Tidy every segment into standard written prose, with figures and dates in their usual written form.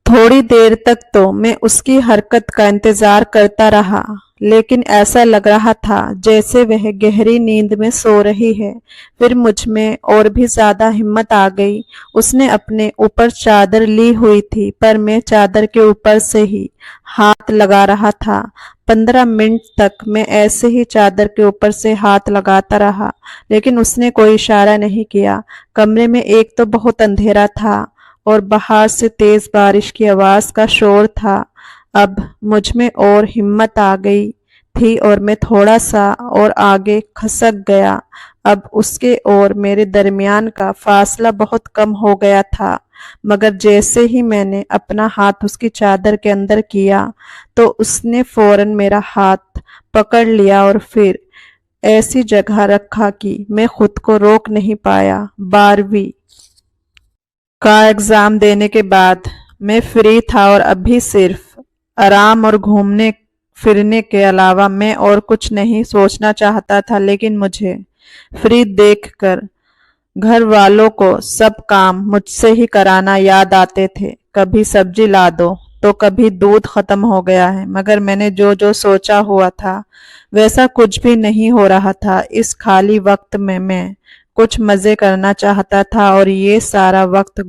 थोड़ी देर तक तो मैं उसकी हरकत का इंतजार करता रहा, लेकिन ऐसा लग रहा था जैसे वह गहरी नींद में सो रही है। फिर मुझ में और भी ज्यादा हिम्मत आ गई। उसने अपने ऊपर चादर ली हुई थी, पर मैं चादर के ऊपर से ही हाथ लगा रहा था। 15 मिनट तक मैं ऐसे ही चादर के ऊपर से हाथ लगाता रहा, लेकिन उसने कोई इशारा नहीं किया। कमरे में एक तो बहुत अंधेरा था और बाहर से तेज बारिश की आवाज का शोर था। अब मुझ में और हिम्मत आ गई थी और मैं थोड़ा सा और आगे खसक गया। अब उसके और मेरे दरमियान का फासला बहुत कम हो गया था, मगर जैसे ही मैंने अपना हाथ उसकी चादर के अंदर किया तो उसने फौरन मेरा हाथ पकड़ लिया और फिर ऐसी जगह रखा कि मैं खुद को रोक नहीं पाया। 12वीं का एग्जाम देने के बाद मैं फ्री था और अभी सिर्फ आराम और घूमने फिरने के अलावा मैं और कुछ नहीं सोचना चाहता था। लेकिन मुझे फ्री देखकर घर वालों को सब काम मुझसे ही कराना याद आते थे। कभी सब्जी ला दो तो कभी दूध खत्म हो गया है, मगर मैंने जो जो सोचा हुआ था वैसा कुछ भी नहीं हो रहा था। इस खाली वक्त में मैं कुछ मजे करना चाहता था और ये सारा वक्त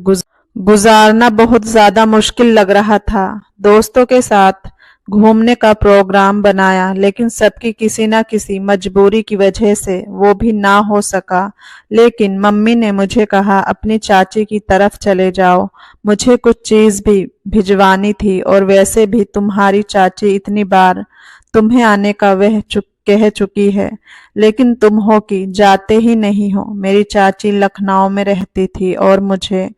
गुजारना बहुत ज्यादा मुश्किल लग रहा था। दोस्तों के साथ घूमने का प्रोग्राम बनाया, लेकिन सबकी किसी ना किसी मजबूरी की वजह से वो भी ना हो सका। लेकिन मम्मी ने मुझे कहा अपनी चाची की तरफ चले जाओ, मुझे कुछ चीज भी भिजवानी थी और वैसे भी तुम्हारी चाची इतनी बार तुम्हें आने का कह चुकी है, लेकिन तुम हो कि जाते ही नहीं हो। मेरी चाची लखनऊ में रहती थी और मुझे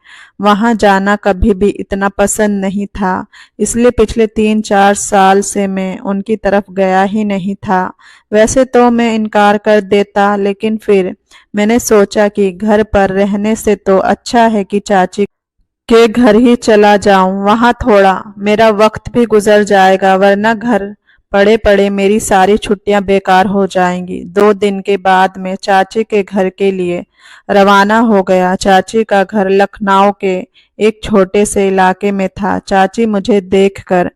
वहां जाना कभी भी इतना पसंद नहीं था, इसलिए पिछले 3-4 साल से मैं उनकी तरफ गया ही नहीं था। वैसे तो मैं इनकार कर देता, लेकिन फिर मैंने सोचा कि घर पर रहने से तो अच्छा है कि चाची के घर ही चला जाऊं, वहां थोड़ा मेरा वक्त भी गुजर जाएगा, वरना घर पड़े पड़े मेरी सारी छुट्टियां बेकार हो जाएंगी। 2 दिन के बाद मैं चाची के घर के लिए रवाना हो गया। चाची का घर लखनऊ के एक छोटे से इलाके में था। चाची मुझे देखकर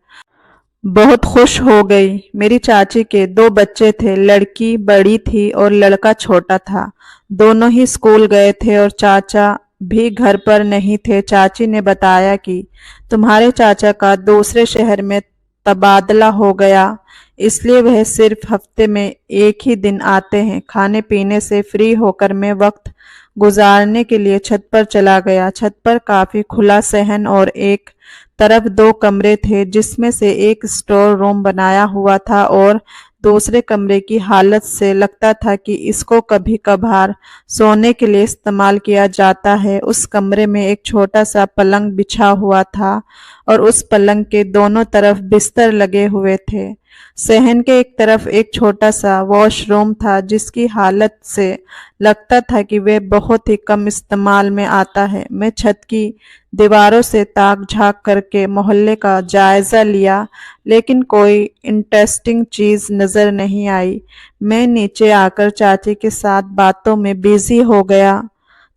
बहुत खुश हो गई। मेरी चाची के 2 बच्चे थे, लड़की बड़ी थी और लड़का छोटा था। दोनों ही स्कूल गए थे और चाचा भी घर पर नहीं थे। चाची ने बताया कि तुम्हारे चाचा का दूसरे शहर में तबादला हो गया, इसलिए वह सिर्फ हफ्ते में एक ही दिन आते हैं। खाने पीने से फ्री होकर मैं वक्त गुजारने के लिए छत पर चला गया। छत पर काफी खुला सहन और एक तरफ 2 कमरे थे, जिसमें से एक स्टोर रूम बनाया हुआ था और दूसरे कमरे की हालत से लगता था कि इसको कभी कभार सोने के लिए इस्तेमाल किया जाता है। उस कमरे में एक छोटा सा पलंग बिछा हुआ था और उस पलंग के दोनों तरफ बिस्तर लगे हुए थे। सहन के एक तरफ एक छोटा सा वॉशरूम था, जिसकी हालत से लगता था कि वह बहुत ही कम इस्तेमाल में आता है। मैं छत की दीवारों से ताक झांक करके मोहल्ले का जायजा लिया, लेकिन कोई इंटरेस्टिंग चीज नजर नहीं आई। मैं नीचे आकर चाची के साथ बातों में बिजी हो गया।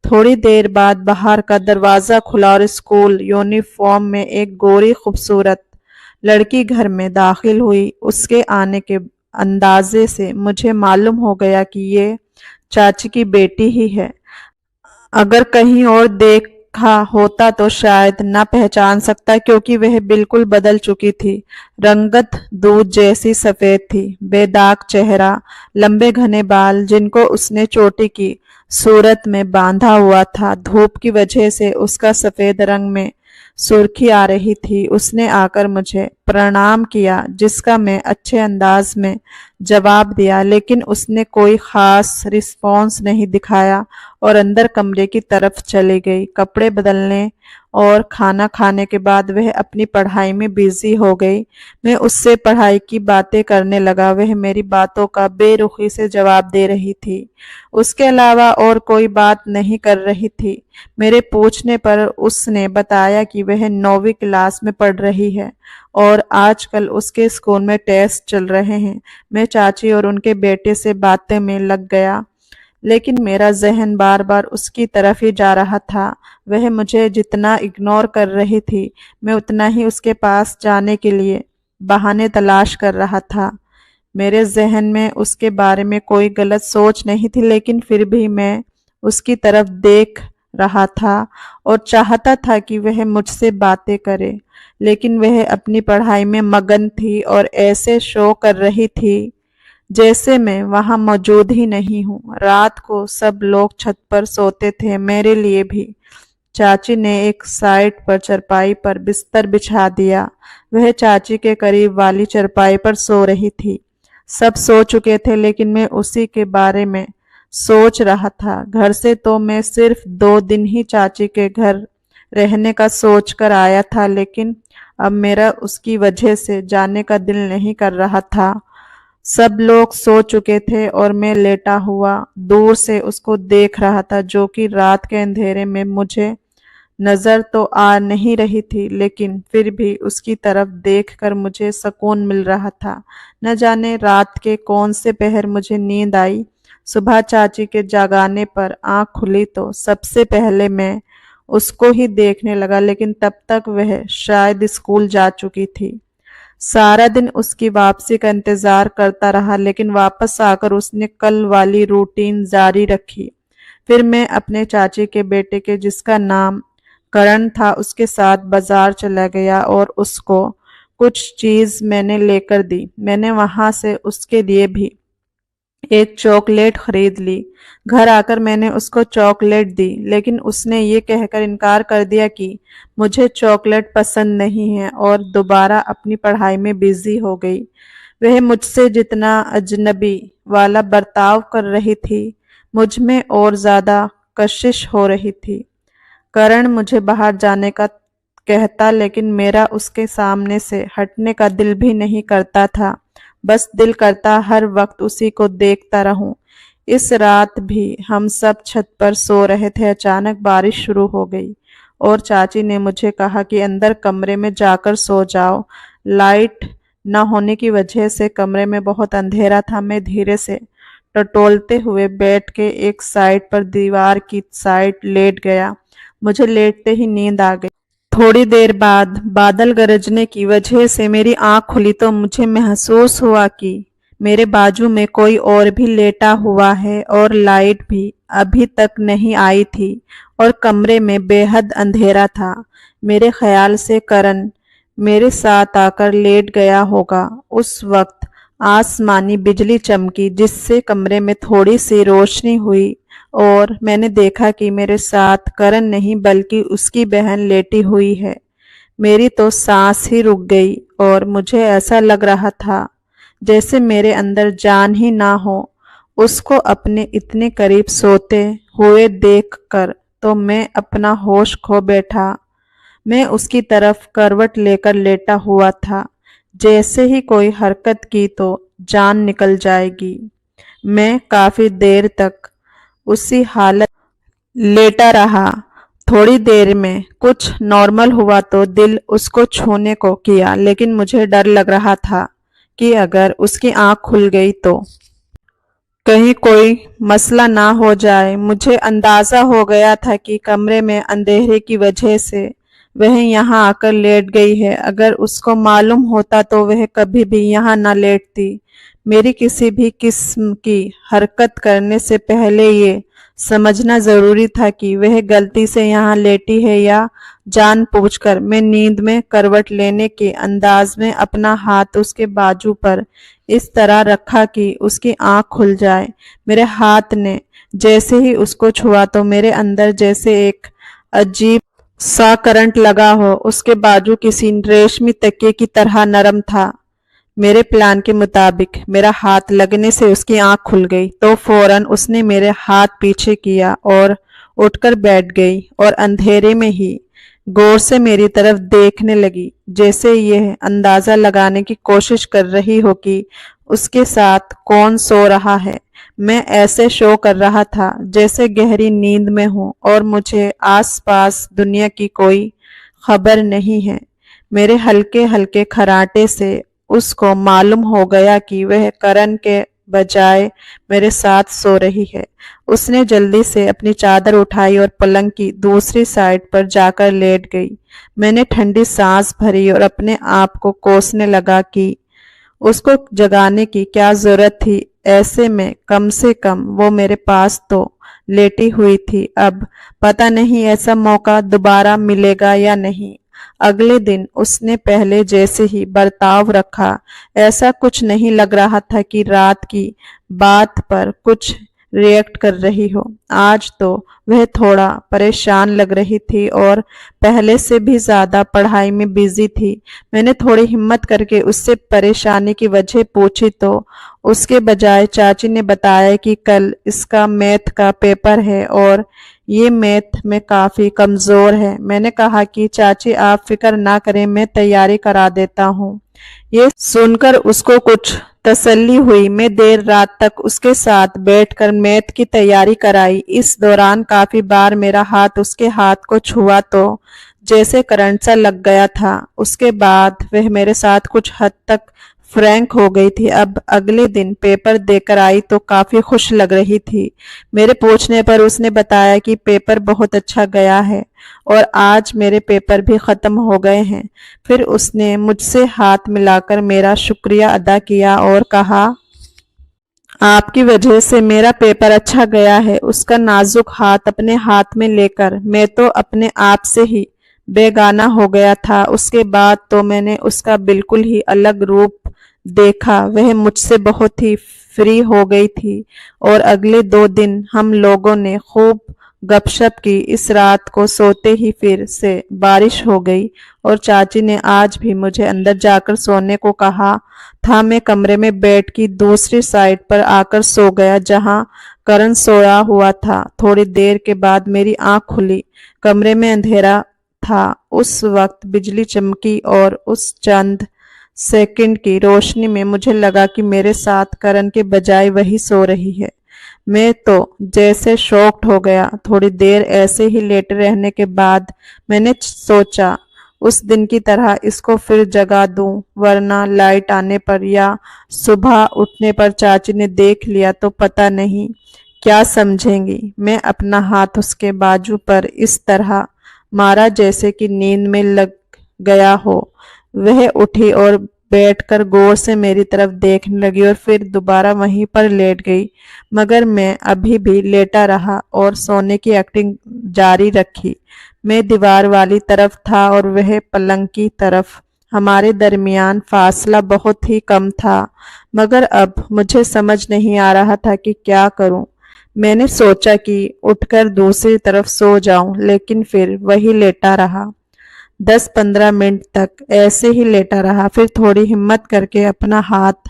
थोड़ी देर बाद बाहर का दरवाजा खुला और स्कूल यूनिफॉर्म में एक गोरी खूबसूरत लड़की घर में दाखिल हुई। उसके आने के अंदाजे से मुझे मालूम हो गया कि ये चाची की बेटी ही है। अगर कहीं और देखा होता तो शायद ना पहचान सकता, क्योंकि वह बिल्कुल बदल चुकी थी। रंगत दूध जैसी सफेद थी, बेदाग चेहरा, लंबे घने बाल जिनको उसने चोटी की सूरत में बांधा हुआ था। धूप की वजह से उसका सफेद रंग में सुर्खी आ रही थी। उसने आकर मुझे प्रणाम किया, जिसका मैं अच्छे अंदाज में जवाब दिया, लेकिन उसने कोई खास रिस्पॉन्स नहीं दिखाया और अंदर कमरे की तरफ चली गई। कपड़े बदलने और खाना खाने के बाद वह अपनी पढ़ाई में बिजी हो गई। मैं उससे पढ़ाई की बातें करने लगा, वह मेरी बातों का बेरुखी से जवाब दे रही थी। उसके अलावा और कोई बात नहीं कर रही थी। मेरे पूछने पर उसने बताया कि वह 9वीं क्लास में पढ़ रही है और आजकल उसके स्कूल में टेस्ट चल रहे हैं। मैं चाची और उनके बेटे से बातें में लग गया, लेकिन मेरा जहन बार बार उसकी तरफ ही जा रहा था। वह मुझे जितना इग्नोर कर रही थी, मैं उतना ही उसके पास जाने के लिए बहाने तलाश कर रहा था। मेरे जहन में उसके बारे में कोई गलत सोच नहीं थी, लेकिन फिर भी मैं उसकी तरफ देख रहा था और चाहता था कि वह मुझसे बातें करे, लेकिन वह अपनी पढ़ाई में मगन थी और ऐसे शो कर रही थी जैसे मैं वहां मौजूद ही नहीं हूँ। रात को सब लोग छत पर सोते थे, मेरे लिए भी। चाची ने एक साइड पर चरपाई पर बिस्तर बिछा दिया। वह चाची के करीब वाली चरपाई पर सो रही थी। सब सो चुके थे, लेकिन मैं उसी के बारे में सोच रहा था। घर से तो मैं सिर्फ 2 दिन ही चाची के घर रहने का सोच कर आया था, लेकिन अब मेरा उसकी वजह से जाने का दिल नहीं कर रहा था। सब लोग सो चुके थे और मैं लेटा हुआ दूर से उसको देख रहा था, जो कि रात के अंधेरे में मुझे नजर तो आ नहीं रही थी, लेकिन फिर भी उसकी तरफ देखकर मुझे सुकून मिल रहा था। न जाने रात के कौन से पहर मुझे नींद आई। सुबह चाची के जगाने पर आंख खुली तो सबसे पहले मैं उसको ही देखने लगा, लेकिन तब तक वह शायद स्कूल जा चुकी थी। सारा दिन उसकी वापसी का इंतजार करता रहा, लेकिन वापस आकर उसने कल वाली रूटीन जारी रखी। फिर मैं अपने चाची के बेटे के, जिसका नाम करण था, उसके साथ बाजार चला गया और उसको कुछ चीज मैंने लेकर दी। मैंने वहां से उसके लिए भी एक चॉकलेट खरीद ली। घर आकर मैंने उसको चॉकलेट दी, लेकिन उसने ये कहकर इनकार कर दिया कि मुझे चॉकलेट पसंद नहीं है और दोबारा अपनी पढ़ाई में बिजी हो गई। वह मुझसे जितना अजनबी वाला बर्ताव कर रही थी, मुझ में और ज्यादा कशिश हो रही थी। करण मुझे बाहर जाने का कहता, लेकिन मेरा उसके सामने से हटने का दिल भी नहीं करता था। बस दिल करता हर वक्त उसी को देखता रहूं। इस रात भी हम सब छत पर सो रहे थे। अचानक बारिश शुरू हो गई और चाची ने मुझे कहा कि अंदर कमरे में जाकर सो जाओ। लाइट न होने की वजह से कमरे में बहुत अंधेरा था। मैं धीरे से टटोलते हुए बैठ के एक साइड पर दीवार की साइड लेट गया। मुझे लेटते ही नींद आ गई। थोड़ी देर बाद बादल गरजने की वजह से मेरी आंख खुली तो मुझे महसूस हुआ कि मेरे बाजू में कोई और भी लेटा हुआ है और लाइट भी अभी तक नहीं आई थी और कमरे में बेहद अंधेरा था। मेरे ख्याल से करण मेरे साथ आकर लेट गया होगा। उस वक्त आसमानी बिजली चमकी, जिससे कमरे में थोड़ी सी रोशनी हुई और मैंने देखा कि मेरे साथ करण नहीं बल्कि उसकी बहन लेटी हुई है। मेरी तो सांस ही रुक गई और मुझे ऐसा लग रहा था जैसे मेरे अंदर जान ही ना हो। उसको अपने इतने करीब सोते हुए देखकर तो मैं अपना होश खो बैठा। मैं उसकी तरफ करवट लेकर लेटा हुआ था। जैसे ही कोई हरकत की तो जान निकल जाएगी। मैं काफी देर तक उसी हालत लेटा रहा। थोड़ी देर में कुछ नॉर्मल हुआ तो दिल उसको छूने को किया, लेकिन मुझे डर लग रहा था कि अगर उसकी आंख खुल गई तो कहीं कोई मसला ना हो जाए। मुझे अंदाजा हो गया था कि कमरे में अंधेरे की वजह से वह यहाँ आकर लेट गई है। अगर उसको मालूम होता तो वह कभी भी यहाँ न लेटती। मेरी किसी भी किस्म की हरकत करने से पहले ये समझना जरूरी था कि वह गलती से यहाँ लेटी है या जानबूझकर। मैं नींद में करवट लेने के अंदाज में अपना हाथ उसके बाजू पर इस तरह रखा कि उसकी आंख खुल जाए। मेरे हाथ ने जैसे ही उसको छुआ तो मेरे अंदर जैसे एक अजीब सा करंट लगा हो। उसके बाजू किसी रेशमी तकिए की तरह नरम था। मेरे प्लान के मुताबिक मेरा हाथ लगने से उसकी आंख खुल गई तो फौरन उसने मेरे हाथ पीछे किया और उठकर बैठ गई और अंधेरे में ही गौर से मेरी तरफ देखने लगी, जैसे यह अंदाजा लगाने की कोशिश कर रही हो कि उसके साथ कौन सो रहा है। मैं ऐसे शो कर रहा था जैसे गहरी नींद में हूं और मुझे आसपास दुनिया की कोई खबर नहीं है। मेरे हल्के हल्के खराटे से उसको मालूम हो गया कि वह करण के बजाय मेरे साथ सो रही है। उसने जल्दी से अपनी चादर उठाई और पलंग की दूसरी साइड पर जाकर लेट गई। मैंने ठंडी सांस भरी और अपने आप को कोसने लगा कि उसको जगाने की क्या जरूरत थी। ऐसे में कम से कम वो मेरे पास तो लेटी हुई थी। अब पता नहीं ऐसा मौका दोबारा मिलेगा या नहीं। अगले दिन उसने पहले जैसे ही बर्ताव रखा। ऐसा कुछ नहीं लग रहा था कि रात की बात पर कुछ रिएक्ट कर रही हो। आज तो वह थोड़ा परेशान लग रही थी और पहले से भी ज्यादा पढ़ाई में बिजी थी। मैंने थोड़ी हिम्मत करके उससे परेशानी की वजह पूछी तो उसके बजाय चाची ने बताया कि कल इसका मैथ का पेपर है और ये मैथ में काफी कमजोर है। मैंने कहा कि चाची आप फिक्र ना करें, मैं तैयारी करा देता हूँ। ये सुनकर उसको कुछ तसल्ली हुई। मैं देर रात तक उसके साथ बैठकर मैथ की तैयारी कराई। इस दौरान काफी बार मेरा हाथ उसके हाथ को छुआ तो जैसे करंट सा लग गया था। उसके बाद वह मेरे साथ कुछ हद तक फ्रैंक हो गई थी। अब अगले दिन पेपर देकर आई तो काफी खुश लग रही थी। मेरे पूछने पर उसने बताया कि पेपर बहुत अच्छा गया है और आज मेरे पेपर भी खत्म हो गए हैं। फिर उसने मुझसे हाथ मिलाकर मेरा शुक्रिया अदा किया और कहा, आपकी वजह से मेरा पेपर अच्छा गया है। उसका नाजुक हाथ अपने हाथ में लेकर मैं तो अपने आप से ही बेगाना हो गया था। उसके बाद तो मैंने उसका बिल्कुल ही अलग रूप देखा। वह मुझसे बहुत ही फ्री हो गई थी और अगले 2 दिन हम लोगों ने खूब गपशप की। इस रात को सोते ही फिर से बारिश हो गई और चाची ने आज भी मुझे अंदर जाकर सोने को कहा था। मैं कमरे में बेड की दूसरी साइड पर आकर सो गया जहां करण सोया हुआ था। थोड़ी देर के बाद मेरी आंख खुली। कमरे में अंधेरा था। उस वक्त बिजली चमकी और उस चंद सेकंड की रोशनी में मुझे लगा कि मेरे साथ करण के बजाय वही सो रही है। मैं तो जैसे शॉक्ड हो गया। थोड़ी देर ऐसे ही लेटे रहने के बाद मैंने सोचा उस दिन की तरह इसको फिर जगा दूं, वरना लाइट आने पर या सुबह उठने पर चाची ने देख लिया तो पता नहीं क्या समझेंगी। मैं अपना हाथ उसके बाजू पर इस तरह मारा जैसे कि नींद में लग गया हो। वह उठी और बैठकर गौर से मेरी तरफ देखने लगी और फिर दोबारा वहीं पर लेट गई। मगर मैं अभी भी लेटा रहा और सोने की एक्टिंग जारी रखी। मैं दीवार वाली तरफ था और वह पलंग की तरफ। हमारे दरमियान फासला बहुत ही कम था, मगर अब मुझे समझ नहीं आ रहा था कि क्या करूं। मैंने सोचा कि उठकर दूसरी तरफ सो जाऊं, लेकिन फिर वही लेटा रहा। 10-15 मिनट तक ऐसे ही लेटा रहा। फिर थोड़ी हिम्मत करके अपना हाथ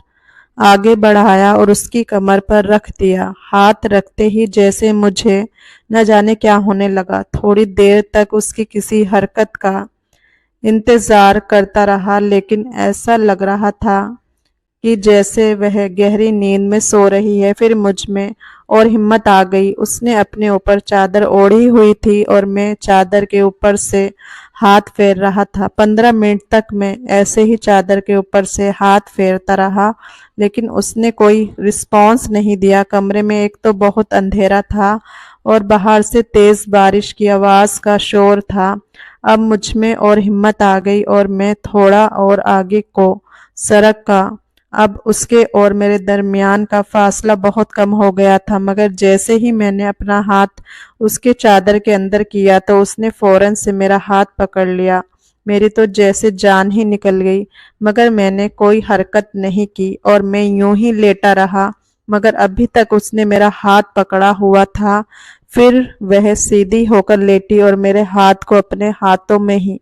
आगे बढ़ाया और उसकी कमर पर रख दिया। हाथ रखते ही जैसे मुझे न जाने क्या होने लगा। थोड़ी देर तक उसकी किसी हरकत का इंतजार करता रहा, लेकिन ऐसा लग रहा था कि जैसे वह गहरी नींद में सो रही है। फिर मुझ में और हिम्मत आ गई। उसने अपने ऊपर चादर ओढ़ी हुई थी और मैं चादर के ऊपर से हाथ फेर रहा था। 15 मिनट तक मैं ऐसे ही चादर के ऊपर से हाथ फेरता रहा, लेकिन उसने कोई रिस्पॉन्स नहीं दिया। कमरे में एक तो बहुत अंधेरा था और बाहर से तेज बारिश की आवाज का शोर था। अब मुझ में और हिम्मत आ गई और मैं थोड़ा और आगे को सरक का। अब उसके और मेरे दरमियान का फासला बहुत कम हो गया था, मगर जैसे ही मैंने अपना हाथ उसके चादर के अंदर किया तो उसने फौरन से मेरा हाथ पकड़ लिया। मेरी तो जैसे जान ही निकल गई, मगर मैंने कोई हरकत नहीं की और मैं यूं ही लेटा रहा। मगर अभी तक उसने मेरा हाथ पकड़ा हुआ था। फिर वह सीधी होकर लेटी और मेरे हाथ को अपने हाथों में ही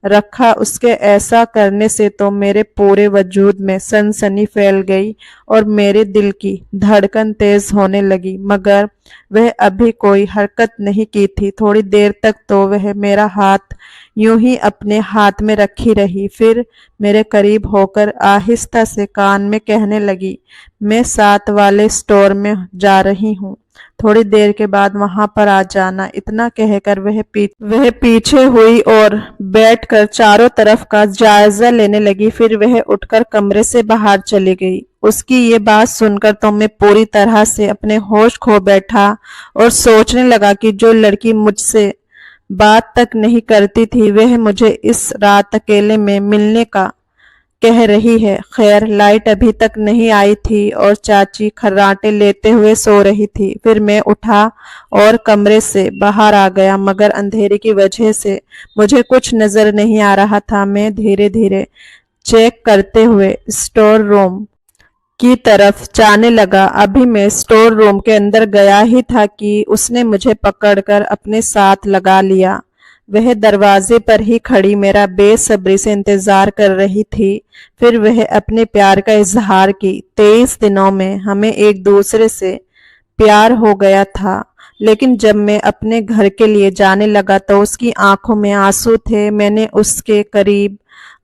रखा। उसके ऐसा करने से तो मेरे पूरे वजूद में सनसनी फैल गई और मेरे दिल की धड़कन तेज होने लगी, मगर वह अभी कोई हरकत नहीं की थी। थोड़ी देर तक तो वह मेरा हाथ यूं ही अपने हाथ में रखी रही। फिर मेरे करीब होकर आहिस्ता से कान में कहने लगी, मैं साथ वाले स्टोर में जा रही हूँ, थोड़ी देर के बाद वहां पर आ जाना। इतना कहकर वह पीछे हुई और बैठकर चारों तरफ का जायजा लेने लगी। फिर वह उठकर कमरे से बाहर चली गई। उसकी ये बात सुनकर तो मैं पूरी तरह से अपने होश खो बैठा और सोचने लगा कि जो लड़की मुझसे बात तक नहीं करती थी वह मुझे इस रात अकेले में मिलने का कह रही है। खैर लाइट अभी तक नहीं आई थी और चाची खर्राटे लेते हुए सो रही थी। फिर मैं उठा और कमरे से बाहर आ गया, मगर अंधेरे की वजह से मुझे कुछ नजर नहीं आ रहा था। मैं धीरे धीरे चेक करते हुए स्टोर रूम की तरफ जाने लगा। अभी मैं स्टोर रूम के अंदर गया ही था कि उसने मुझे पकड़कर अपने साथ लगा लिया। वह दरवाजे पर ही खड़ी मेरा बेसब्री से इंतजार कर रही थी। फिर वह अपने प्यार का इजहार की। 23 दिनों में हमें एक दूसरे से प्यार हो गया था, लेकिन जब मैं अपने घर के लिए जाने लगा तो उसकी आंखों में आंसू थे। मैंने उसके करीब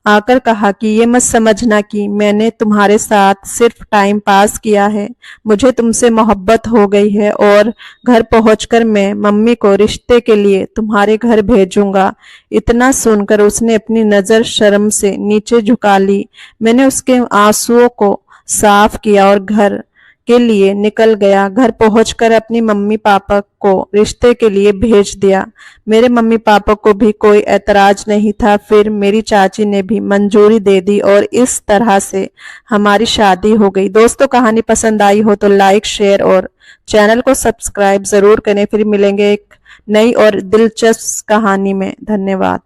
आकर कहा कि ये मत समझना कि मैंने तुम्हारे साथ सिर्फ टाइम पास किया है, मुझे तुमसे मोहब्बत हो गई है और घर पहुंचकर मैं मम्मी को रिश्ते के लिए तुम्हारे घर भेजूंगा। इतना सुनकर उसने अपनी नजर शर्म से नीचे झुका ली। मैंने उसके आंसुओं को साफ किया और घर के लिए निकल गया। घर पहुंचकर अपनी मम्मी पापा को रिश्ते के लिए भेज दिया। मेरे मम्मी पापा को भी कोई ऐतराज नहीं था। फिर मेरी चाची ने भी मंजूरी दे दी और इस तरह से हमारी शादी हो गई। दोस्तों कहानी पसंद आई हो तो लाइक शेयर और चैनल को सब्सक्राइब जरूर करें। फिर मिलेंगे एक नई और दिलचस्प कहानी में। धन्यवाद।